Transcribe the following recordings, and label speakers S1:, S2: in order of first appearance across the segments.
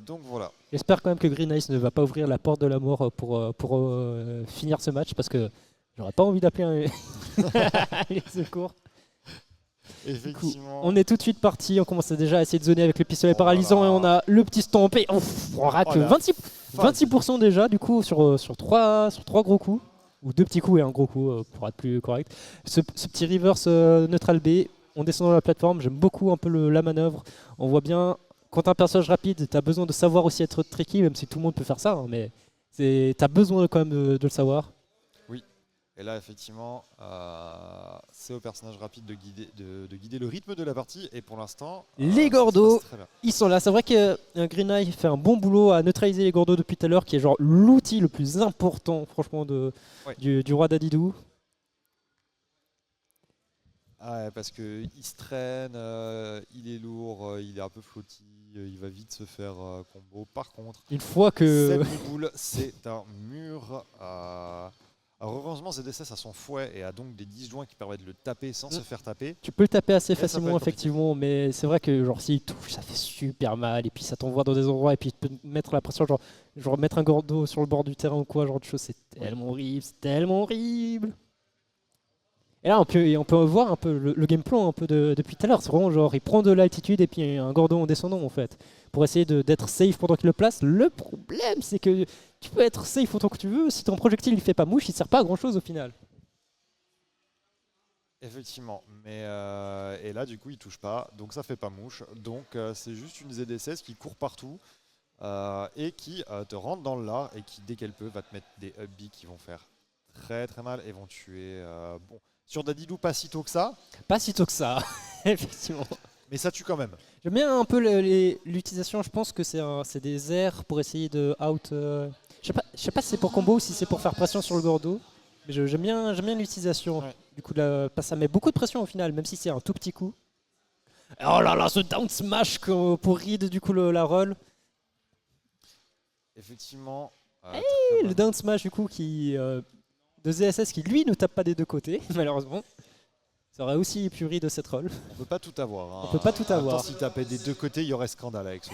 S1: Donc voilà.
S2: J'espère quand même que Green Ice ne va pas ouvrir la porte de la mort pour finir ce match parce que j'aurais pas envie d'appeler les secours.
S1: Effectivement.
S2: On est tout de suite parti, on commence déjà à essayer de zoner avec le pistolet paralysant et on a le petit stompé. On rate 26% déjà du coup sur trois gros coups. Ou 2 petits coups et un gros coup pour être plus correct. Ce petit reverse neutral B, on descend dans la plateforme, j'aime beaucoup un peu la manœuvre. On voit bien, quand tu as un personnage rapide, tu as besoin de savoir aussi être tricky, même si tout le monde peut faire ça, hein, mais tu as besoin quand même de le savoir.
S1: Oui, et là effectivement, c'est au personnage rapide de guider le rythme de la partie, et pour l'instant,
S2: les Gordos, ils sont là. C'est vrai que Green Eye fait un bon boulot à neutraliser les Gordos depuis tout à l'heure, qui est genre l'outil le plus important, franchement, du roi Dadidou.
S1: Ah ouais, parce qu'il se traîne, il est lourd, il est un peu flotti, il va vite se faire combo. Par contre,
S2: une fois que
S1: cette boule, c'est un mur. Alors heureusement, ZSS a son fouet et a donc des disjoints qui permettent de le taper sans se faire taper.
S2: Tu peux le taper assez facilement, effectivement, mais c'est vrai que genre s'il touche, ça fait super mal et puis ça t'envoie dans des endroits et puis tu peux mettre la pression, genre mettre un Gordo sur le bord du terrain ou quoi, genre de choses, c'est tellement horrible, c'est tellement horrible. Et là, on peut voir un peu le game plan un peu depuis tout à l'heure. C'est vraiment genre, il prend de l'altitude et puis un Gordo en descendant en fait, pour essayer d'être safe pendant qu'il le place. Le problème, c'est que tu peux être safe autant que tu veux. Si ton projectile il fait pas mouche, il sert pas à grand chose au final.
S1: Effectivement, mais et là du coup il touche pas, donc ça fait pas mouche. Donc c'est juste une ZSS qui court partout et qui te rentre dans le lard et qui dès qu'elle peut va te mettre des up B qui vont faire très très mal et vont tuer. Bon. Sur Dadidou, pas si tôt que ça.
S2: Pas si tôt que ça, effectivement.
S1: Mais ça tue quand même.
S2: J'aime bien un peu l'utilisation, je pense que c'est des airs pour essayer de out... Je sais pas si c'est pour combo ou si c'est pour faire pression sur le Gordo. Mais j'aime bien l'utilisation. Ouais. Du coup, ça met beaucoup de pression au final, même si c'est un tout petit coup. Oh là là, ce down smash pour read du coup la roll.
S1: Effectivement.
S2: Le down smash du coup qui... de ZSS qui lui ne tape pas des deux côtés, malheureusement. Ça aurait aussi pu rire de cette roll.
S1: On peut pas tout avoir. Hein.
S2: On peut pas tout avoir.
S1: S'il tapait des deux côtés, il y aurait scandale avec ce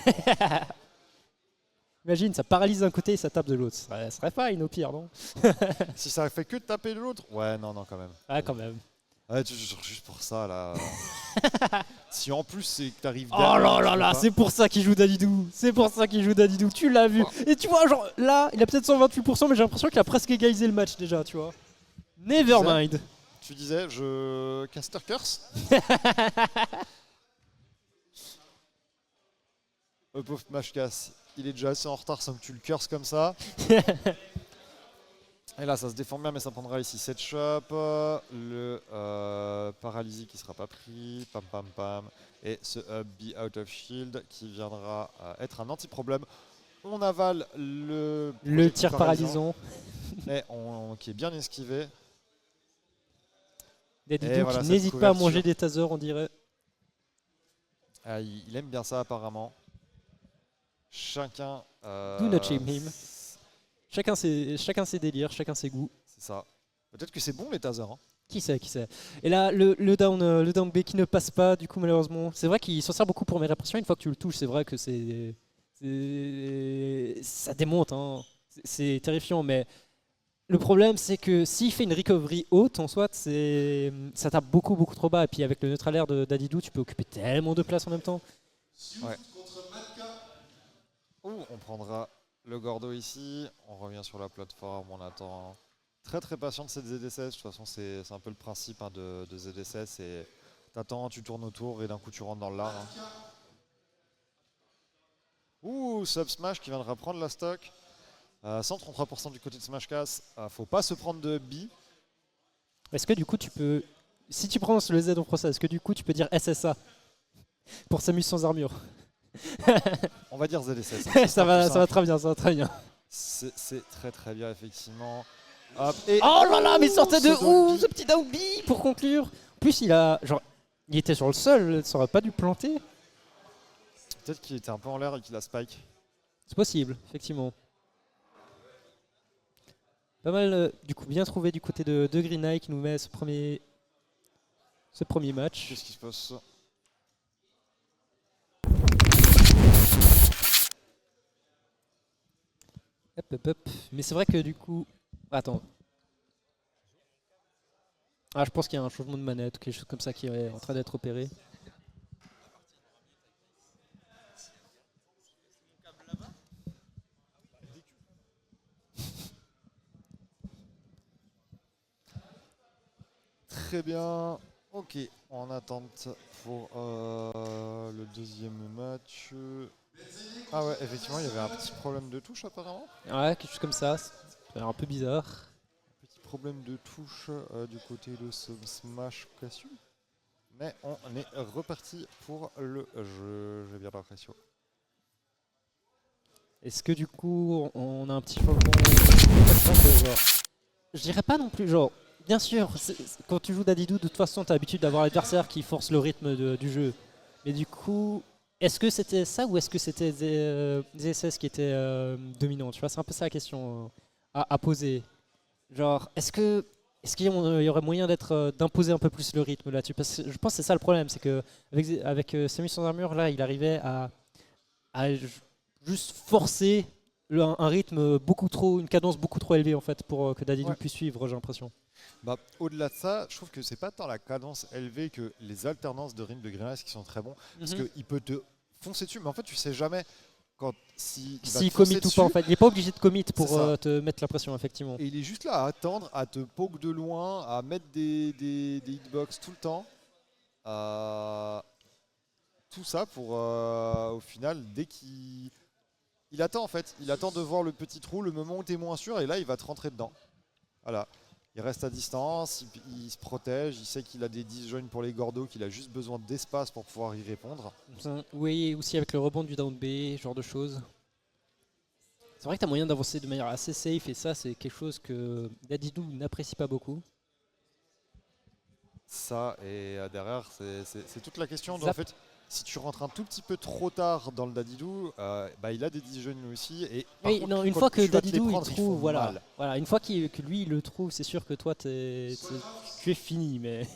S2: Imagine, ça paralyse d'un côté et ça tape de l'autre. Ça serait fine au pire, non?
S1: Si ça fait que de taper de l'autre? Ouais, non, quand même.
S2: Ah, quand même.
S1: Ouais, juste pour ça, là. Si en plus c'est que t'arrives...
S2: Oh là là là, c'est pour ça qu'il joue Dadidou. C'est pour ça qu'il joue Dadidou, tu l'as vu. Et tu vois, genre là, il a peut-être 128%, mais j'ai l'impression qu'il a presque égalisé le match déjà, tu vois. Nevermind.
S1: Tu disais, je... Caster Curse. Le pauvre Mashkas, il est déjà assez en retard sans que tu le curses comme ça. Et là, ça se défend bien, mais ça prendra ici 7 shop. Le paralysie qui sera pas pris. Pam pam pam. Et ce up B out of shield qui viendra être un anti-problème. On avale le
S2: tir paralysant.
S1: Qui est bien esquivé.
S2: Dadidou qui n'hésite pas à manger des tasers, on dirait.
S1: Ah, il aime bien ça apparemment. Chacun...
S2: Do not shame him. Chacun ses délires, chacun ses goûts.
S1: C'est ça. Peut-être que c'est bon les tasers. Hein.
S2: Qui sait. Et là, le down B qui ne passe pas, du coup, malheureusement. C'est vrai qu'il s'en sert beaucoup pour mes répressions. Une fois que tu le touches, c'est vrai que ça démonte. Hein. C'est terrifiant, mais le problème, c'est que s'il fait une recovery haute, en soit, ça tape beaucoup trop bas. Et puis avec le neutral air de Dadidou, tu peux occuper tellement de place en même temps.
S1: Ouais. On prendra le Gordo ici, on revient sur la plateforme, on attend très patient de cette ZSS. De toute façon, c'est un peu le principe hein, de ZSS. T'attends, tu tournes autour et d'un coup tu rentres dans le lard. Hein. Sub Smash qui viendra prendre la stock. 133% du côté de Smashcast. Faut pas se prendre de B.
S2: Est-ce que du coup tu peux, si tu prends le Z en process, est-ce que du coup tu peux dire SSA pour Samus sans armure?
S1: On va dire ZSS.
S2: ça va très bien,
S1: C'est très bien effectivement.
S2: Hop, oh là là, mais sortez de où ce petit down B pour conclure. En plus il était sur le sol, ça aurait pas dû planter.
S1: Peut-être qu'il était un peu en l'air et qu'il a spike.
S2: C'est possible, effectivement. Pas mal, du coup, bien trouvé du côté de Green Eye qui nous met ce premier match.
S1: Qu'est-ce qui se passe?
S2: Hop, hop, hop. Mais c'est vrai que du coup... Attends. Ah, je pense qu'il y a un changement de manette ou quelque chose comme ça qui est en train d'être opéré.
S1: Très bien. Ok, en attente pour le deuxième match. Ah ouais, effectivement, il y avait un petit problème de touche apparemment.
S2: Ouais, quelque chose comme ça. Ça a l'air un peu bizarre.
S1: Petit problème de touche du côté de ce Smash Casio. Mais on est reparti pour le jeu. J'ai bien l'impression.
S2: Est-ce que du coup, on a un petit changement de genre, je dirais pas non plus, genre, bien sûr, quand tu joues Dadidou, de toute façon, tu as l'habitude d'avoir l'adversaire qui force le rythme du jeu. Mais du coup, est-ce que c'était ça ou est-ce que c'était des SS qui étaient dominants? Tu vois, c'est un peu ça la question à poser. Genre, est-ce qu'il y aurait moyen d'imposer un peu plus le rythme là-dessus? Parce que je pense que c'est ça le problème, c'est que avec Samus sans armure, là, il arrivait à juste forcer un rythme beaucoup trop, une cadence beaucoup trop élevée en fait pour que Dadidou
S1: Ouais.
S2: puisse suivre, j'ai l'impression.
S1: Bah, au-delà de ça, je trouve que c'est pas tant la cadence élevée que les alternances de rythme de Greenlight qui sont très bons. Parce qu'il peut te foncer dessus, mais en fait, tu sais jamais quand si il va te
S2: S'il
S1: foncer
S2: commit ou
S1: dessus.
S2: pas en fait, il n'est pas obligé de commit pour
S1: C'est ça.
S2: te mettre la pression effectivement.
S1: Et il est juste là à attendre, à te poke de loin, à mettre des hitbox tout le temps. Tout ça pour au final, dès il attend en fait, il attend de voir le petit trou, le moment où tu es moins sûr, et là il va te rentrer dedans. Voilà. Il reste à distance, il se protège, il sait qu'il a des disjoints pour les gordos, qu'il a juste besoin d'espace pour pouvoir y répondre.
S2: Oui, aussi avec le rebond du down B, ce genre de choses. C'est vrai que tu as moyen d'avancer de manière assez safe et ça c'est quelque chose que Dadidou n'apprécie pas beaucoup.
S1: Ça, et derrière, c'est toute la question. En
S2: Zap.
S1: fait, si tu rentres un tout petit peu trop tard dans le Dadidou, bah, il a des disjoints lui aussi. Et par
S2: Oui,
S1: contre,
S2: non, une
S1: quand
S2: fois que
S1: tu vas te les
S2: Dadidou il
S1: prendre, ils font
S2: trouve, voilà,
S1: mal.
S2: voilà, une fois que lui il le trouve, c'est sûr que toi tu es fini, mais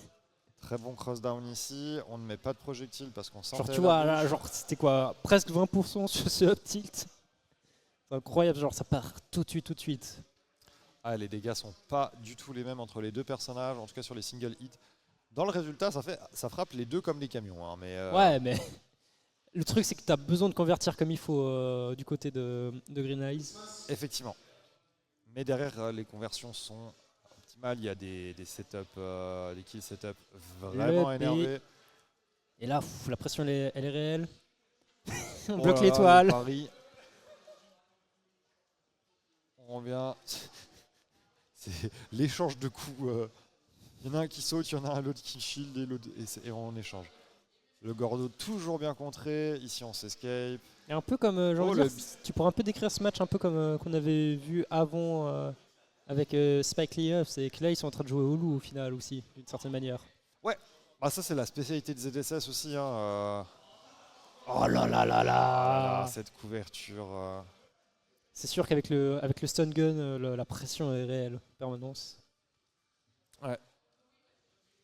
S1: Très bon cross-down ici. On ne met pas de projectile parce qu'on sentait
S2: genre tu
S1: la
S2: vois là,
S1: bouche.
S2: genre c'était quoi, presque 20% sur ce up tilt. C'est incroyable, genre ça part tout de suite, tout de suite.
S1: Ah, les dégâts sont pas du tout les mêmes entre les deux personnages, en tout cas sur les single hits. Dans le résultat, ça frappe les deux comme des camions. Hein, mais
S2: Ouais, mais le truc c'est que tu as besoin de convertir comme il faut du côté de Green Eyes.
S1: effectivement. Mais derrière, les conversions sont optimales. Il y a des setups, des kill setups vraiment
S2: Le B.
S1: énervés.
S2: Et là, la pression elle est réelle. On
S1: Oh
S2: bloque
S1: là là, le
S2: l'étoile.
S1: pari. On revient. C'est l'échange de coups. Il y en a un qui saute, il y en a un l'autre qui shield et on échange. Le Gordo toujours bien contré. Ici on s'escape.
S2: Et un peu comme, j'ai envie
S1: Oh,
S2: de
S1: le
S2: dire, tu pourrais un peu décrire ce match un peu comme qu'on avait vu avant avec Spike Lee. C'est que là ils sont en train de jouer au loup au final aussi, d'une certaine manière.
S1: Bah ça c'est la spécialité de ZSS aussi. Hein,
S2: Oh là là là
S1: ah là là,
S2: là.
S1: cette couverture.
S2: C'est sûr qu'avec le stun gun, la pression est réelle, en permanence.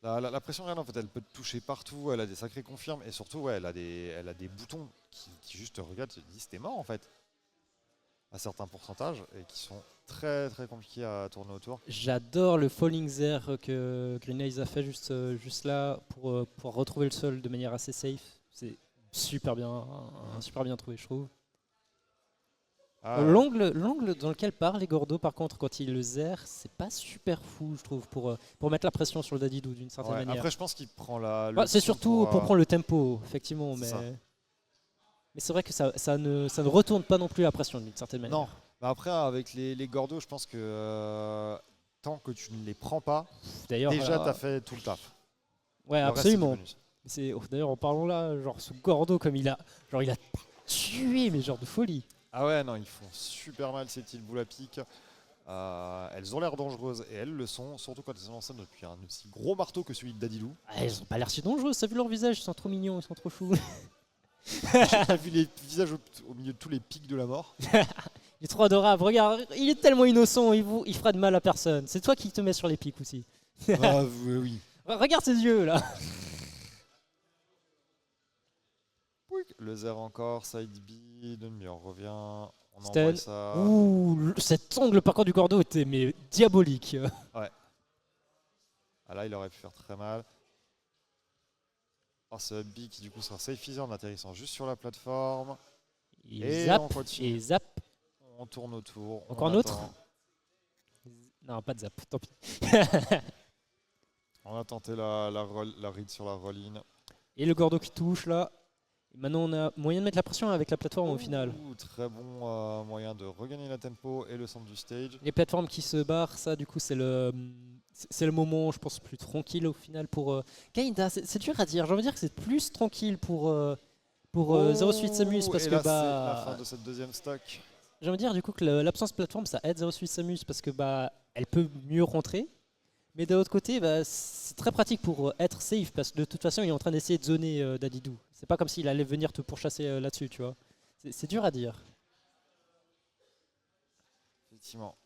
S1: La pression réelle en fait, elle peut te toucher partout. Elle a des sacrés confirmes et surtout ouais, elle a des boutons qui juste te regardent et te disent t'es mort en fait. À certains pourcentages et qui sont très très compliqués à tourner autour.
S2: J'adore le falling there que Green Eyes a fait juste là pour retrouver le sol de manière assez safe. C'est super bien, super bien trouvé, je trouve.
S1: Ah,
S2: L'angle dans lequel part les Gordo, par contre, quand il le zère, c'est pas super fou, je trouve, pour mettre la pression sur le Dadidou d'une certaine
S1: ouais,
S2: manière.
S1: après je pense qu'il prend la.
S2: Ouais, c'est surtout pour
S1: euh,
S2: prendre le tempo, effectivement,
S1: c'est ça.
S2: mais c'est vrai que ça ne retourne pas non plus la pression d'une certaine manière.
S1: Non, mais après avec les Gordos, je pense que tant que tu ne les prends pas,
S2: D'ailleurs,
S1: déjà t'as fait tout le taf.
S2: ouais,
S1: Le reste, c'est du
S2: absolument.
S1: bonus.
S2: D'ailleurs, en parlant là, genre ce Gordo comme il a tué, mais genre de folie.
S1: Ah ouais, non, ils font super mal ces petites boules à pic. Elles ont l'air dangereuses et elles le sont, surtout quand elles sont lancées depuis un aussi gros marteau que celui de Dadilou.
S2: Ah, ils ont pas l'air si dangereux, t'as vu leur visage, ils sont trop mignons, ils sont trop choux.
S1: J'ai vu les visages au milieu de tous les pics de la mort.
S2: Il est trop adorable, regarde, il est tellement innocent, il fera de mal à personne. C'est toi qui te mets sur les pics aussi.
S1: Ah oui, oui.
S2: Regarde ses yeux là.
S1: Le zère encore, side B, demi, on revient. On
S2: Stun.
S1: envoie ça.
S2: Ouh, cet angle par contre du Gordo était mais diabolique.
S1: Ah là, il aurait pu faire très mal. Oh, ce B qui du coup sera safe en atterrissant juste sur la plateforme.
S2: Et
S1: on
S2: zap,
S1: continue.
S2: et zap.
S1: On tourne autour.
S2: Encore un autre. Non, pas de zap, tant pis.
S1: On a tenté la read sur la roll-in.
S2: Et le Gordo qui touche là. Et maintenant on a moyen de mettre la pression avec la plateforme au final.
S1: Très bon moyen de regagner la tempo et le centre du stage.
S2: Les plateformes qui se barrent, ça du coup c'est le moment je pense plus tranquille au final pour Kainda. C'est dur à dire, j'ai envie de dire que c'est plus tranquille pour Zero Suite Samus parce
S1: et
S2: que
S1: là, c'est la fin de cette deuxième stock.
S2: j'ai envie de dire du coup que l'absence de plateforme ça aide Zero Suite Samus parce que elle peut mieux rentrer. Mais de l'autre côté, c'est très pratique pour être safe parce que de toute façon, il est en train d'essayer de zoner Dadidou. C'est pas comme s'il allait venir te pourchasser là-dessus, tu vois. C'est dur à dire.
S1: Effectivement.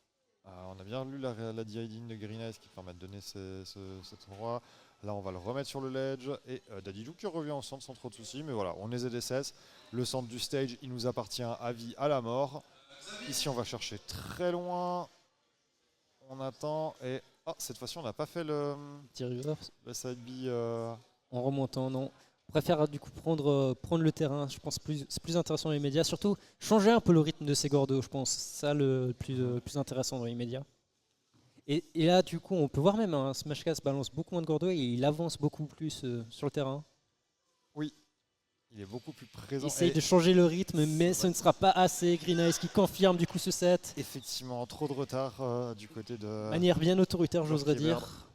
S1: On a bien lu la DID de Green Eyes qui permet de donner cet endroit. Là, on va le remettre sur le ledge. Et Dadidou qui revient au centre sans trop de soucis. Mais voilà, on est ZSS. Le centre du stage, il nous appartient à vie, à la mort. Ici, on va chercher très loin. On attend et... Oh, cette fois-ci, on n'a pas fait le side B.
S2: En remontant, non. On préfère du coup prendre le terrain. Je pense que c'est plus intéressant dans les médias. Surtout, changer un peu le rythme de ces Gordos, je pense. C'est ça le plus intéressant dans les médias. Et là, du coup, on peut voir même Smashcast balance beaucoup moins de Gordos et il avance beaucoup plus sur le terrain.
S1: Oui, il est beaucoup plus présent.
S2: Essaye de changer le rythme, mais ce ne sera pas assez. Green Eyes qui confirme du coup ce set.
S1: Effectivement, trop de retard du côté de...
S2: Manière bien autoritaire, j'oserais dire.